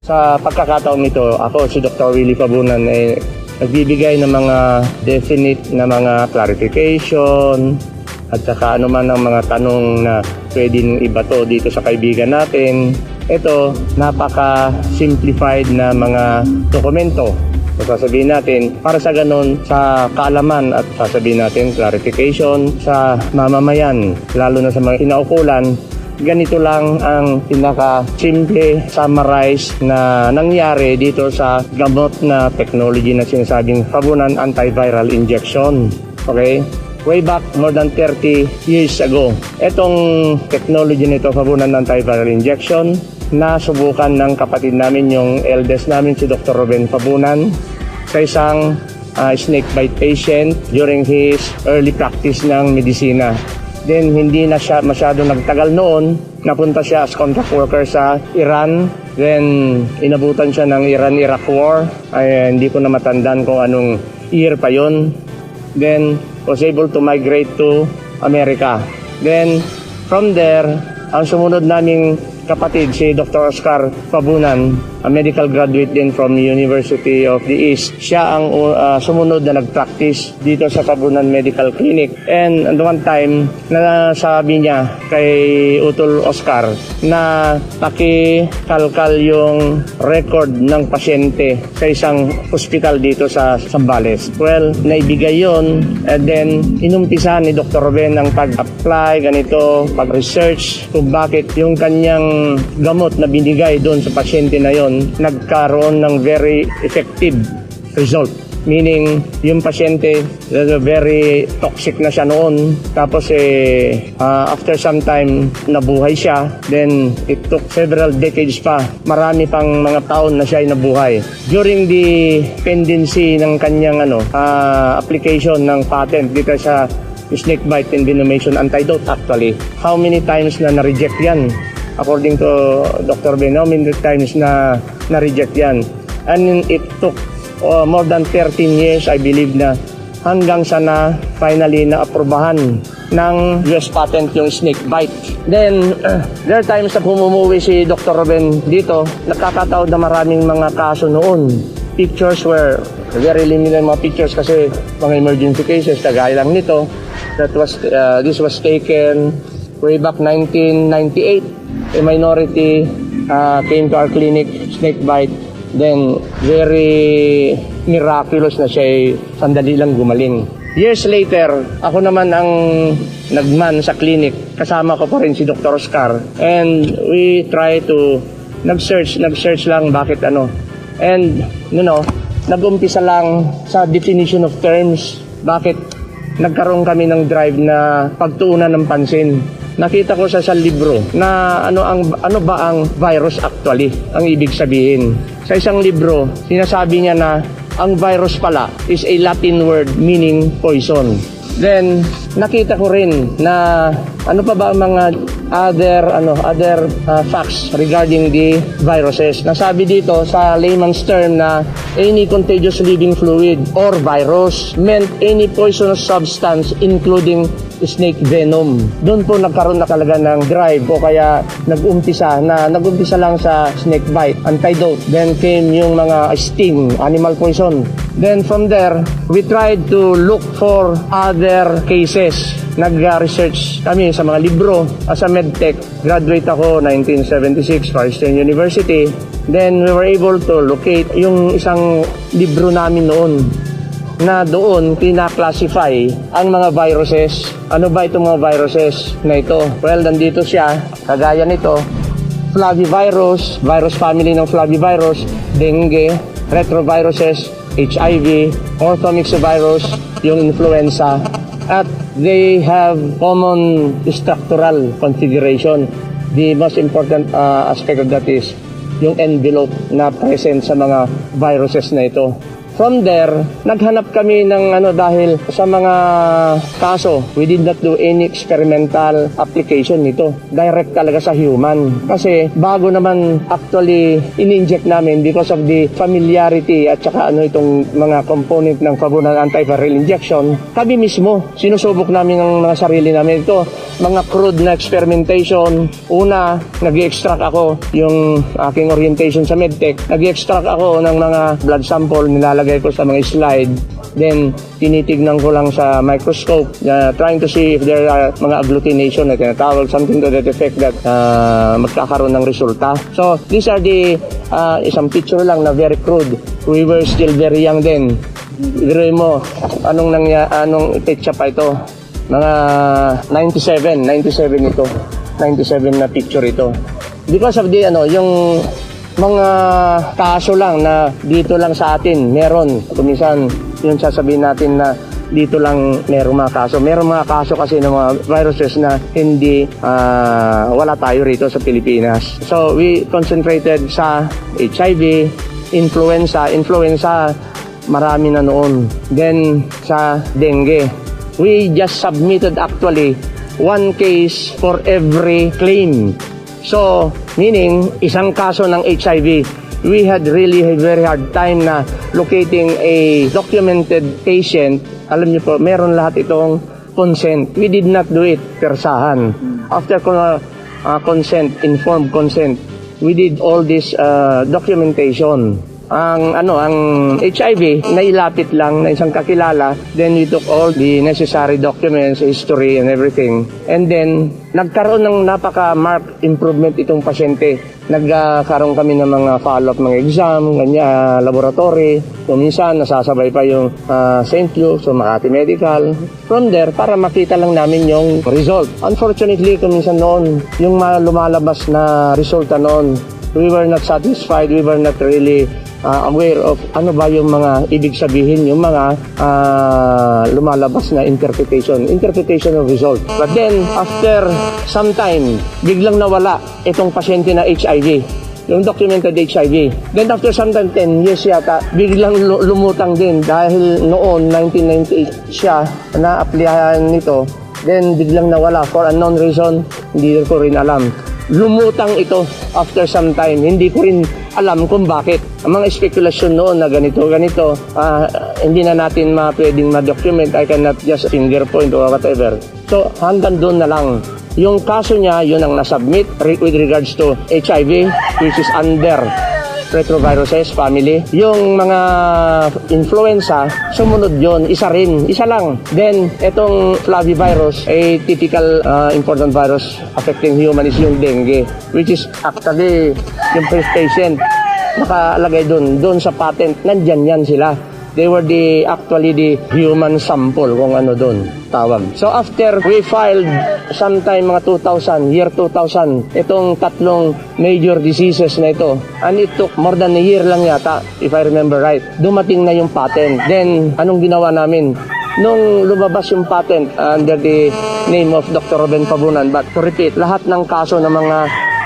Sa pagkakataong ito, ako si Dr. Willie Fabunan ay nagbibigay ng mga definite na mga clarification at saka anuman ang mga tanong na pwedeng ibato dito sa kaibigan natin. Ito, napaka-simplified na mga dokumento. So, sasabihin natin, para sa ganun, sa kaalaman at sasabihin natin, clarification sa mamamayan, lalo na sa mga kinaukulan, ganito lang ang pinaka-simple summarize na nangyari dito sa gamot na technology na sinasabing Fabunan Antiviral Injection. Okay? Way back more than 30 years ago, itong technology nito, Fabunan Antiviral Injection, nasubukan ng kapatid namin, yung eldest namin, si Dr. Ruben Fabunan, sa isang snake bite patient during his early practice ng medisina. Then, hindi na siya masyado nagtagal noon. Napunta siya as contract worker sa Iran. Then, inabutan siya ng Iran-Iraq War. Ay, hindi ko na matandaan kung anong year pa yon. Then, was able to migrate to America. Then, from there, ang sumunod naming kapatid, si Dr. Oscar Fabunan, a medical graduate din from University of the East. Siya ang sumunod na nag-practice dito sa Fabunan Medical Clinic. And at one time, nasabi niya kay Utol Oscar na pakikalkal yung record ng pasyente sa isang hospital dito sa Zambales. Well, naibigay yun, and then inumpisa ni Dr. Ruben ang pag-apply, ganito, pag-research kung bakit yung kanyang gamot na binigay doon sa pasyente na yon nagkaroon ng very effective result. Meaning, yung pasyente, very toxic na siya noon. Tapos, after some time, nabuhay siya. Then, it took several decades pa. Marami pang mga taon na siya ay nabuhay. During the pendency ng kanyang application ng patent dito sa snake bite envenomation antidote actually, how many times na na-reject yan? According to Dr. Ben, how many times na na-reject yan? And it took more than 13 years, I believe, na hanggang sa na finally na-aprobahan ng US patent yung snake bite. Then, there are times na pumumuwi si Dr. Ruben dito, nakakataon na maraming mga kaso noon. Pictures were very limited, mga pictures kasi mga emergency cases, kagaya lang nito. This was taken way back 1998. A minority came to our clinic, snake bite. Then, very miraculous na siya, sandali lang gumaling. Years later, ako naman ang nagman sa clinic. Kasama ko pa rin si Dr. Oscar. And we try to nag-search lang bakit ano. And, nag-umpisa lang sa definition of terms. Bakit nagkaroon kami ng drive na pagtuunan ng pansin. Nakita ko sa libro na ano ba ang virus actually, ang ibig sabihin. Sa isang libro, sinasabi niya na ang virus pala is a Latin word meaning poison. Then, nakita ko rin na ano pa ba ang mga other facts regarding the viruses. Nasabi dito sa layman's term na any contagious living fluid or virus meant any poisonous substance including snake venom. Doon po nagkaroon na talaga ng drive o kaya nag-umpisa lang sa snake bite, antidote. Then came yung mga sting, animal poison. Then from there, we tried to look for other cases. Nag-research kami sa mga libro. As a medtech, graduate ako 1976 Far Eastern University. Then we were able to locate yung isang libro namin noon na doon pina-classify ang mga viruses. Ano ba itong mga viruses na ito? Well, nandito siya, kagaya nito, flavivirus, virus family ng flavivirus, dengue, retroviruses, HIV, orthomyxovirus, yung influenza, at they have common structural configuration. The most important aspect of that is yung envelope na present sa mga viruses na ito. From there, naghanap kami ng dahil sa mga kaso, we did not do any experimental application nito. Direct talaga sa human. Kasi bago naman actually in-inject namin because of the familiarity at saka itong mga component ng Fabunan antiviral injection, kami mismo sinusubok namin ng mga sarili namin. Ito, mga crude na experimentation. Una, nag-extract ako yung aking orientation sa medtech. Nag-extract ako ng mga blood sample, nilalagay ko sa mga slide. Then, tinitignan ko lang sa microscope, trying to see if there are mga agglutination na tinatawag, something to that effect that magkakaroon ng resulta. So, these are the isang picture lang na very crude. We were still very young then. Pero mo, anong petsa pa ito? Mga 97 ito. 97 na picture ito. Because of the yung mga kaso lang na dito lang sa atin meron. Kuminsan yung sasabihin natin na dito lang meron mga kaso. Meron mga kaso kasi ng mga viruses na hindi wala tayo rito sa Pilipinas. So we concentrated sa HIV, influenza marami na noon. Then sa dengue. We just submitted actually one case for every claim. So, meaning, isang kaso ng HIV, we had really a very hard time na locating a documented patient. Alam niyo po, meron lahat itong consent. We did not do it persahan. After consent, informed consent, we did all this documentation. Ang HIV, nailapit lang na isang kakilala, then we took all the necessary documents, history and everything. And then, nagkaroon ng napaka-marked improvement itong pasyente. Nagkaroon kami ng mga follow-up, mga exam, laboratory. Kung minsan, nasasabay pa yung St. Luke's o Makati Medical. From there, para makita lang namin yung result. Unfortunately, kung minsan noon, yung lumalabas na resulta noon, we were not satisfied, we were not really aware of ano ba yung mga ibig sabihin, yung mga lumalabas na interpretation of result. But then, after some time, biglang nawala itong pasyente na HIV, yung documented HIV. Then after some time, 10 years yata, biglang lumutang din dahil noon, 1998 siya, na-applyan nito. Then biglang nawala for unknown reason, hindi ko rin alam. Lumutang ito after some time. Hindi ko rin alam kung bakit. Ang mga spekulasyon noon na ganito, hindi na natin pwedeng ma-document. I cannot just finger point or whatever. So, hanggang doon na lang. Yung kaso niya, yun ang nasubmit with regards to HIV, which is under retroviruses family. Yung mga influenza, sumunod yon, isa lang. Then, itong flavivirus, a typical important virus affecting human is yung dengue, which is actually yung first patient nakalagay doon sa patent, nandyan yan sila. They were actually the human sample kung ano doon tawag. So after we filed sometime mga 2000, year 2000, itong tatlong major diseases na ito, and it took more than a year lang yata, if I remember right, dumating na yung patent. Then, anong ginawa namin? Nung lumabas yung patent under the name of Dr. Ruben Fabunan, but to repeat, lahat ng kaso ng mga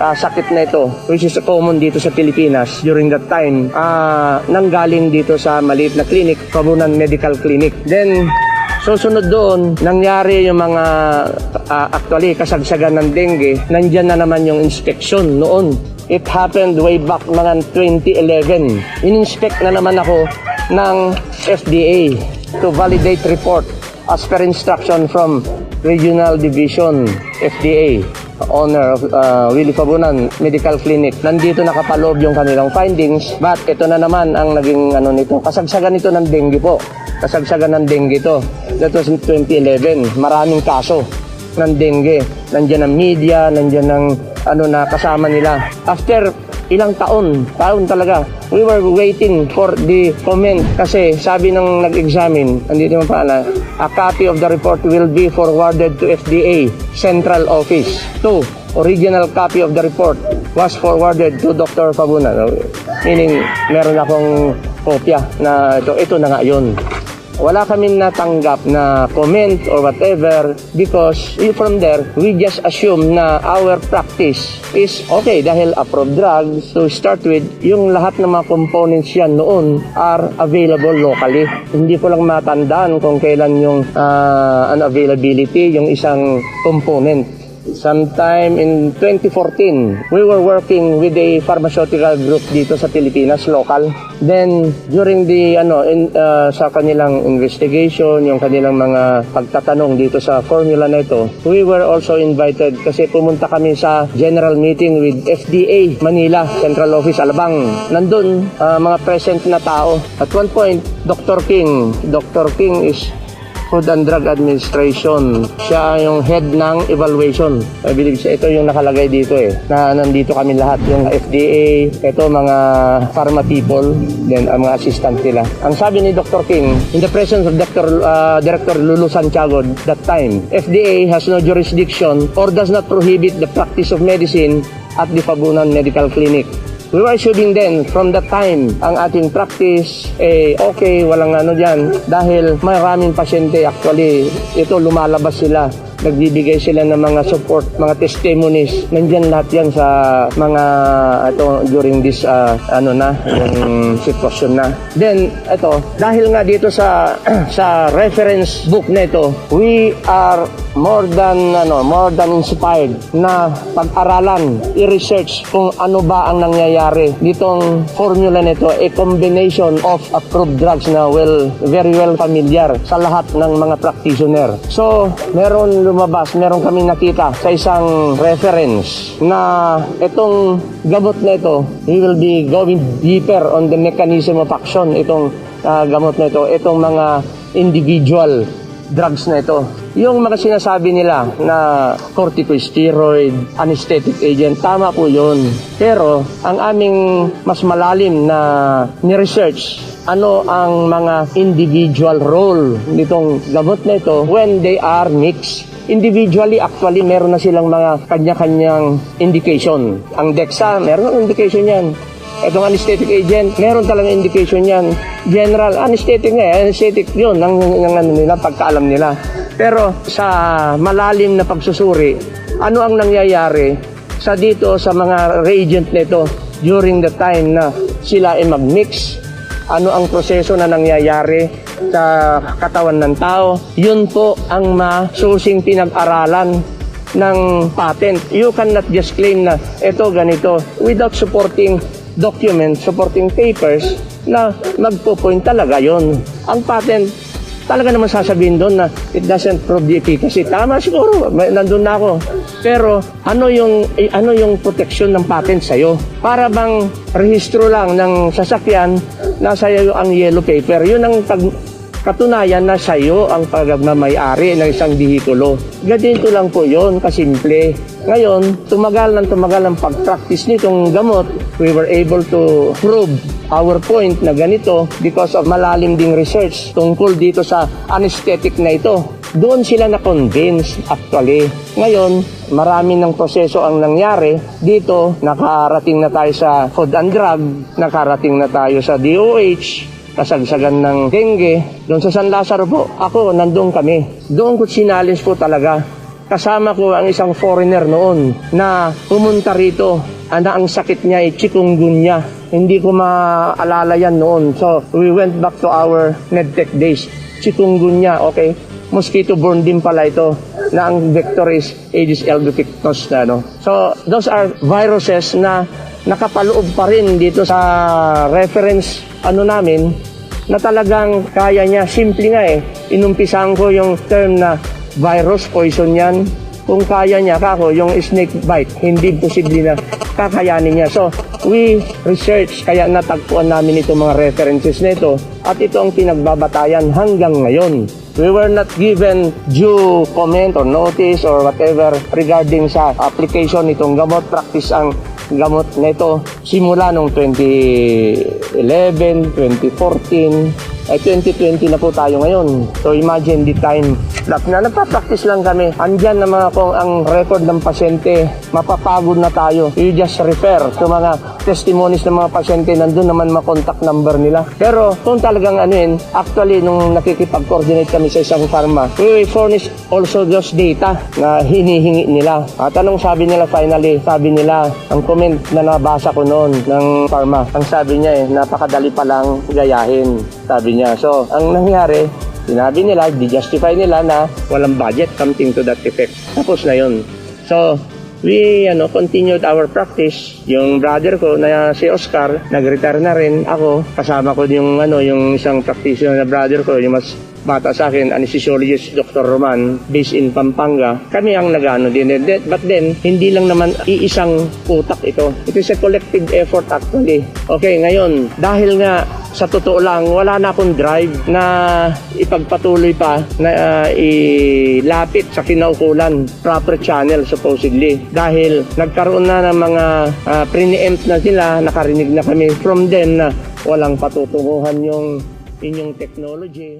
sakit na ito, which is common dito sa Pilipinas during that time, nanggaling dito sa maliit na clinic, Fabunan Medical Clinic. Then, susunod doon, nangyari yung mga actually kasagsagan ng dengue, nandyan na naman yung inspection noon. It happened way back mga 2011. In-inspect na naman ako ng FDA to validate report as per instruction from Regional Division FDA. Owner of Willie Fabunan Medical Clinic. Nandito nakapaloob yung kanilang findings, but ito na naman ang naging nito. Kasagsagan ito ng dengue po. Kasagsagan ng dengue ito. That was in 2011. Maraming kaso ng dengue. Nandiyan ang media, nandiyan ang na kasama nila. After ilang taon talaga, we were waiting for the comment kasi sabi ng nag-examine, andito naman pala, a copy of the report will be forwarded to FDA Central Office. 2, original copy of the report was forwarded to Dr. Fabunan. Meaning, meron akong kopya na ito na nga yun. wala kami natanggap na comment or whatever because from there, we just assume na our practice is okay dahil approved drugs. To start with, yung lahat ng mga components yan noon are available locally. Hindi ko lang matandaan kung kailan yung availability, yung isang component. Sometime in 2014, we were working with a pharmaceutical group dito sa Pilipinas, local. Then, during the, sa kanilang investigation, yung kanilang mga pagtatanong dito sa formula na ito, we were also invited kasi pumunta kami sa general meeting with FDA, Manila, Central Office, Alabang. Nandun, mga present na tao. At one point, Dr. King is Food and Drug Administration. Siya yung head ng evaluation. I believe ito yung nakalagay dito na nandito kami lahat. Yung FDA, ito mga pharma people, then ang mga assistant nila. Ang sabi ni Dr. King, in the presence of Director Lulu Santiago that time, FDA has no jurisdiction or does not prohibit the practice of medicine at the Fabunan Medical Clinic. We were assuming then, from that time, ang ating practice, okay, walang dyan. Dahil maraming pasyente, actually, ito lumalabas sila. Nagbibigay sila ng mga support, mga testimonies. Nandyan lahat yan sa mga, during this, yung sitwasyon na. Then, dahil nga dito sa reference book na ito, we are more than inspired na pag-aralan, i-research kung ano ba ang nangyayari ditong formula nito, a combination of approved drugs na very well familiar sa lahat ng mga practitioner. So, meron kaming nakita sa isang reference na itong gamot na ito, we will be going deeper on the mechanism of action, itong gamot na ito, itong mga individual drugs na ito. Yung mga sinasabi nila na corticosteroid, anesthetic agent, tama po yun. Pero ang aming mas malalim na ni-research, ano ang mga individual role nitong gamot na ito when they are mixed. Individually, actually, meron na silang mga kanya-kanyang indication. Ang DEXA, meron ng indication yan. Itong anesthetic agent, meron talagang indication yan. General, anesthetic anesthetic yun, ang nila, pagkaalam nila. Pero sa malalim na pagsusuri, ano ang nangyayari sa dito sa mga reagent nito during the time na sila ay mag-mix? Ano ang proseso na nangyayari sa katawan ng tao? Yun po ang masusing pinag-aralan ng patent. You cannot just claim na ito ganito without supporting documents, supporting papers na magpo-point talaga yon. Ang patent, talaga naman sasabihin doon na it doesn't prove the efficacy. Tama siguro, nandun na ako. Pero ano yung protection ng patent sa'yo? Para bang rehistro lang ng sasakyan, nasa iyo ang yellow paper. Yun ang katunayan na sa'yo ang pagmamayari ng isang bihikulo. Ganito lang po yun, kasimple. Ngayon, tumagal ang pag-practice nitong gamot. We were able to prove our point na ganito because of malalim ding research tungkol dito sa anesthetic na ito. Doon sila na-convince actually. Ngayon, marami ng proseso ang nangyari. Dito, nakarating na tayo sa Food and Drug, nakarating na tayo sa DOH, kasagsagan ng dengue. Doon sa San Lazaro po, ako, nandun kami. Doon ko sinalins po talaga. Kasama ko ang isang foreigner noon na pumunta rito. Ang sakit niya ay chikungunya. Hindi ko maalala yan noon. So, we went back to our medtech days. Chikungunya, okay? Mosquito-borne din pala ito na ang vector is Aedes albopictus na, no? So, those are viruses na nakapaloob pa rin dito sa reference namin na talagang kaya niya. Simple nga inumpisahan ko yung term na virus, poison yan. Kung kaya niya, yung snake bite, hindi posible na kakayanin niya. So, we research, kaya natagpuan namin itong mga references nito at ito ang pinagbabatayan hanggang ngayon. We were not given due comment or notice or whatever regarding sa application nitong gamot. Practice ang gamot nito simula noong 2011, 2014. Ay 2020 na po tayo ngayon. So imagine the time na nagpa-practice lang kami. Andyan na mga kung ang record ng pasyente, mapapagod na tayo. You just refer to mga testimonies ng mga pasyente, nandun naman mga contact number nila. Pero kung talagang actually nung nakikipag-coordinate kami sa isang pharma, we furnish also those data na hinihingi nila. At anong sabi nila finally? Sabi nila, ang comment na nabasa ko noon ng pharma, ang sabi niya napakadali pa lang gayahin, sabi niya. So, ang nangyari, sinabi nila, di-justify nila na walang budget, something to that effect. Tapos na yun. So, we continued our practice. Yung brother ko na si Oscar, nag-retire na rin. Ako, kasama ko yung isang practitioner na brother ko, yung mas bata sa akin, anesthesiologist Dr. Roman, based in Pampanga. Kami ang nag-ano din. But then, hindi lang naman iisang utak ito. It is a collective effort actually. Okay, ngayon, dahil nga sa totoo lang, wala na akong drive na ipagpatuloy pa na ilapit sa kinaukulan proper channel supposedly. Dahil nagkaroon na ng mga pre-empt na sila, nakarinig na kami from them na walang patutunguhan yung inyong technology.